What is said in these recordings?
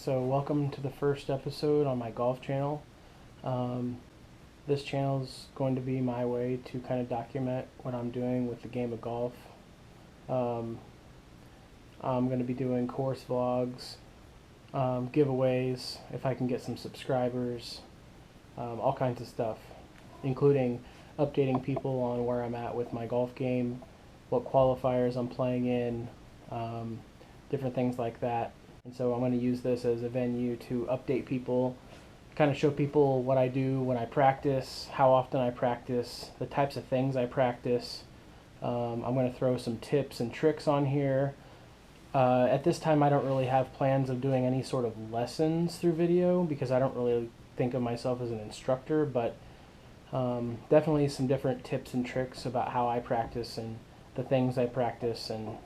So welcome to the first episode on my golf channel. This channel is going to be my way to kind of document what I'm doing with the game of golf. I'm going to be doing course vlogs, giveaways, if I can get some subscribers, all kinds of stuff, including updating people on where I'm at with my golf game, what qualifiers I'm playing in, different things like that. And so I'm going to use this as a venue to update people, kind of show people what I do when I practice, how often I practice, the types of things I practice. I'm going to throw some tips and tricks on here. At this time I don't really have plans of doing any sort of lessons through video because I don't really think of myself as an instructor, but definitely some different tips and tricks about how I practice and the things I practice and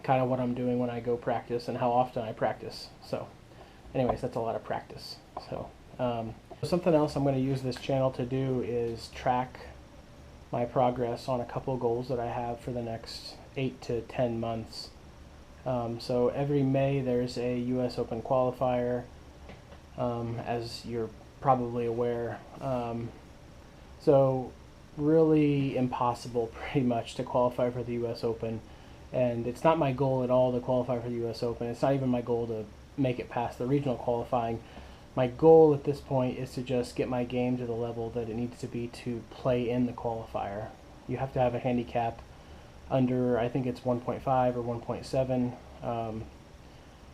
kind of what I'm doing when I go practice and how often I practice. So anyways, that's a lot of practice. So something else I'm going to use this channel to do is track my progress on a couple goals that I have for the next 8 to 10 months. So every May there's a US Open qualifier, as you're probably aware. So really impossible pretty much to qualify for the US Open. And it's not my goal at all to qualify for the US Open. It's not even my goal to make it past the regional qualifying. My goal at this point is to just get my game to the level that it needs to be to play in the qualifier. You have to have a handicap under, I think it's 1.5 or 1.7.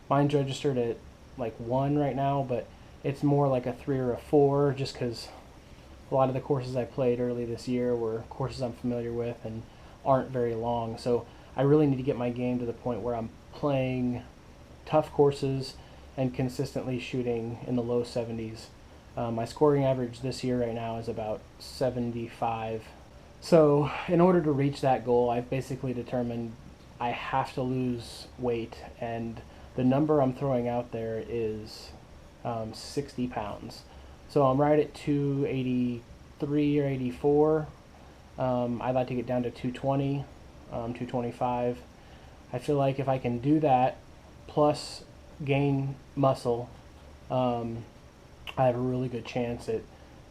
Mine's registered at like 1 right now, but it's more like a 3 or a 4 just because a lot of the courses I played early this year were courses I'm familiar with and aren't very long. So I really need to get my game to the point where I'm playing tough courses and consistently shooting in the low 70s. My scoring average this year right now is about 75. So in order to reach that goal, I've basically determined I have to lose weight, and the number I'm throwing out there is 60 pounds. So I'm right at 283 or 84. I'd like to get down to 220. 225. I feel like if I can do that plus gain muscle, I have a really good chance at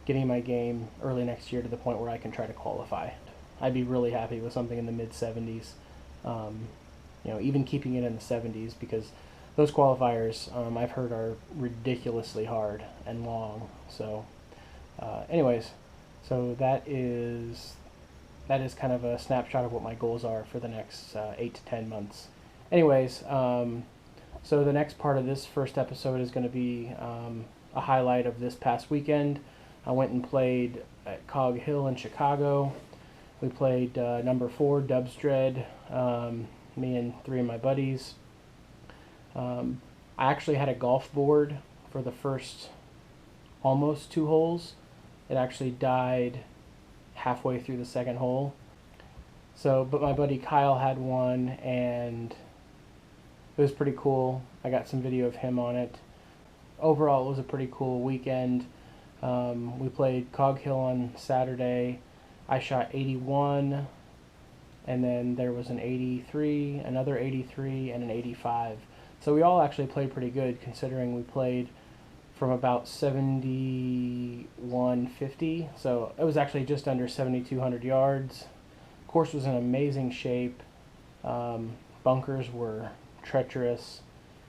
getting my game early next year to the point where I can try to qualify. I'd be really happy with something in the mid 70s, even keeping it in the 70s, because those qualifiers I've heard are ridiculously hard and long. So anyways, so that is kind of a snapshot of what my goals are for the next 8 to 10 months. Anyways, so the next part of this first episode is going to be a highlight of this past weekend. I went and played at Cog Hill in Chicago. We played number 4, Dubsdread, me and 3 of my buddies. I actually had a golf board for the first almost 2 holes. It actually died halfway through the second hole. But my buddy Kyle had one, and it was pretty cool. I got some video of him on it. Overall, it was a pretty cool weekend. We played Cog Hill on Saturday. I shot 81, and then there was an 83, another 83, and an 85. So we all actually played pretty good, considering we played from about 7150, so it was actually just under 7,200 yards. Course was in amazing shape. Bunkers were treacherous.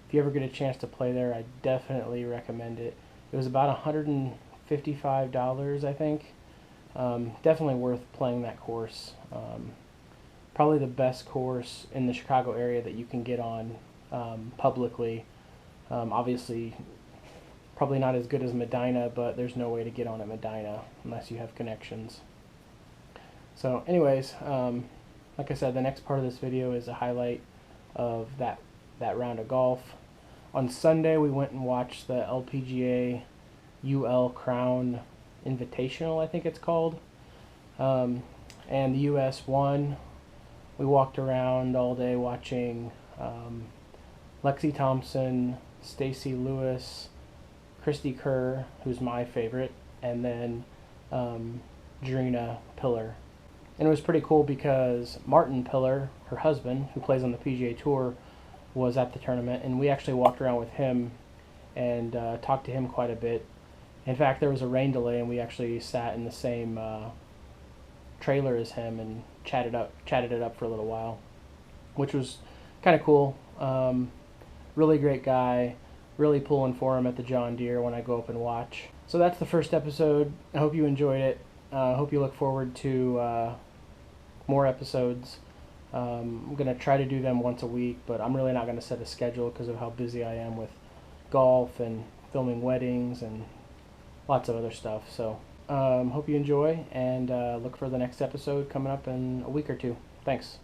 If you ever get a chance to play there, I definitely recommend it. It was about $155, I think. Definitely worth playing that course. Probably the best course in the Chicago area that you can get on publicly. Obviously, probably not as good as Medina, but there's no way to get on at Medina unless you have connections. So anyways, like I said, the next part of this video is a highlight of that round of golf. On Sunday, we went and watched the LPGA UL Crown Invitational, I think it's called. And the US won. We walked around all day watching Lexi Thompson, Stacy Lewis, Christy Kerr, who's my favorite, and then Drina Pillar. And it was pretty cool because Martin Pillar, her husband, who plays on the PGA Tour, was at the tournament, and we actually walked around with him and talked to him quite a bit. In fact, there was a rain delay, and we actually sat in the same trailer as him and chatted it up for a little while, which was kind of cool. Really great guy. Really pulling for him at the John Deere when I go up and watch. So that's the first episode. I hope you enjoyed it. I hope you look forward to more episodes. I'm going to try to do them once a week, but I'm really not going to set a schedule because of how busy I am with golf and filming weddings and lots of other stuff. So hope you enjoy, and look for the next episode coming up in a week or two. Thanks.